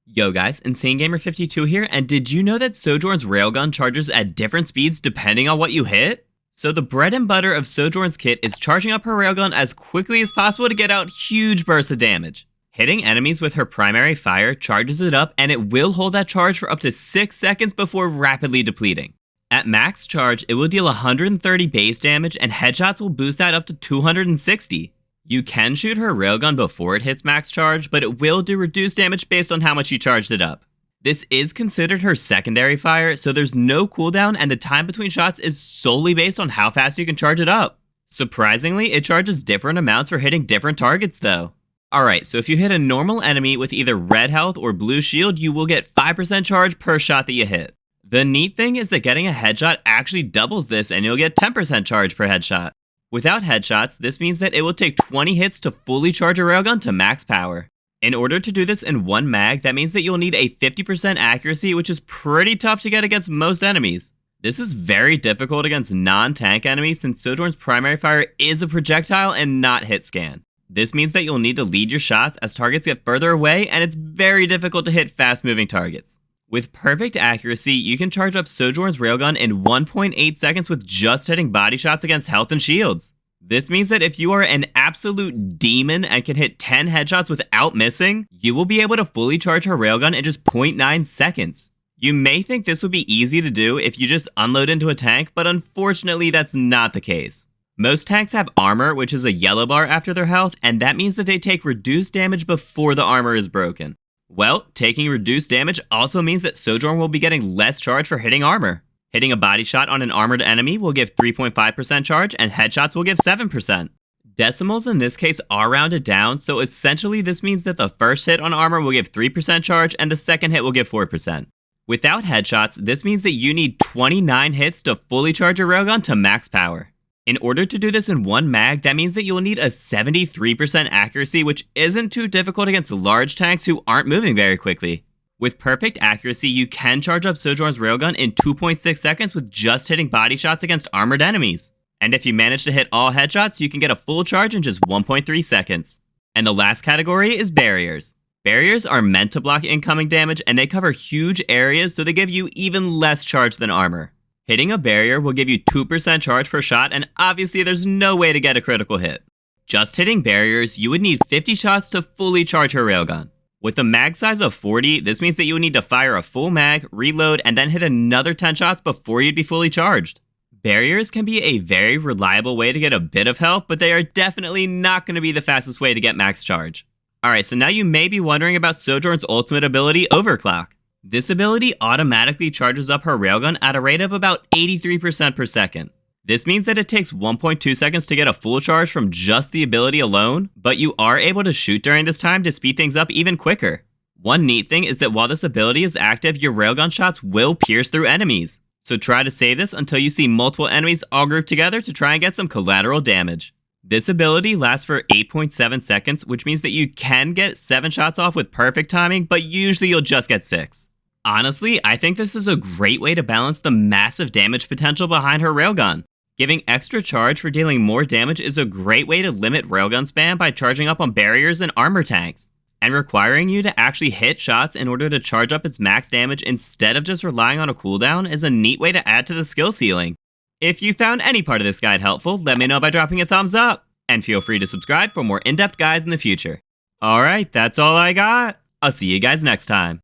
Yo guys, InsaneGamer52 here, and did you know that Sojourn's railgun charges at different speeds depending on what you hit? So the bread and butter of Sojourn's kit is charging up her railgun as quickly as possible to get out huge bursts of damage. Hitting enemies with her primary fire charges it up, and it will hold that charge for up to 6 seconds before rapidly depleting. At max charge, it will deal 130 base damage, and headshots will boost that up to 260. You can shoot her railgun before it hits max charge, but it will do reduced damage based on how much you charged it up. This is considered her secondary fire, so there's no cooldown, and the time between shots is solely based on how fast you can charge it up. Surprisingly, it charges different amounts for hitting different targets though. Alright, so if you hit a normal enemy with either red health or blue shield, you will get 5% charge per shot that you hit. The neat thing is that getting a headshot actually doubles this, and you'll get 10% charge per headshot. Without headshots, this means that it will take 20 hits to fully charge a railgun to max power. In order to do this in one mag, that means that you'll need a 50% accuracy, which is pretty tough to get against most enemies. This is very difficult against non-tank enemies since Sojourn's primary fire is a projectile and not hit scan. This means that you'll need to lead your shots as targets get further away, and it's very difficult to hit fast-moving targets. With perfect accuracy, you can charge up Sojourn's railgun in 1.8 seconds with just hitting body shots against health and shields. This means that if you are an absolute demon and can hit 10 headshots without missing, you will be able to fully charge her railgun in just 0.9 seconds. You may think this would be easy to do if you just unload into a tank, but unfortunately that's not the case. Most tanks have armor, which is a yellow bar after their health, and that means that they take reduced damage before the armor is broken. Well, taking reduced damage also means that Sojourn will be getting less charge for hitting armor. Hitting a body shot on an armored enemy will give 3.5% charge, and headshots will give 7%. Decimals in this case are rounded down, so essentially this means that the first hit on armor will give 3% charge, and the second hit will give 4%. Without headshots, this means that you need 29 hits to fully charge your railgun to max power. In order to do this in one mag, that means that you'll need a 73% accuracy, which isn't too difficult against large tanks who aren't moving very quickly. With perfect accuracy, you can charge up Sojourn's railgun in 2.6 seconds with just hitting body shots against armored enemies. And if you manage to hit all headshots, you can get a full charge in just 1.3 seconds. And the last category is barriers. Barriers are meant to block incoming damage, and they cover huge areas, so they give you even less charge than armor. Hitting a barrier will give you 2% charge per shot, and obviously there's no way to get a critical hit. Just hitting barriers, you would need 50 shots to fully charge her railgun. With a mag size of 40, this means that you would need to fire a full mag, reload, and then hit another 10 shots before you'd be fully charged. Barriers can be a very reliable way to get a bit of health, but they are definitely not going to be the fastest way to get max charge. Alright, so now you may be wondering about Sojourn's ultimate ability, Overclock. This ability automatically charges up her railgun at a rate of about 83% per second. This means that it takes 1.2 seconds to get a full charge from just the ability alone, but you are able to shoot during this time to speed things up even quicker. One neat thing is that while this ability is active, your railgun shots will pierce through enemies. So try to save this until you see multiple enemies all grouped together to try and get some collateral damage. This ability lasts for 8.7 seconds, which means that you can get 7 shots off with perfect timing, but usually you'll just get 6. Honestly, I think this is a great way to balance the massive damage potential behind her railgun. Giving extra charge for dealing more damage is a great way to limit railgun spam by charging up on barriers and armor tanks. And requiring you to actually hit shots in order to charge up its max damage instead of just relying on a cooldown is a neat way to add to the skill ceiling. If you found any part of this guide helpful, let me know by dropping a thumbs up. And feel free to subscribe for more in-depth guides in the future. Alright, that's all I got. I'll see you guys next time.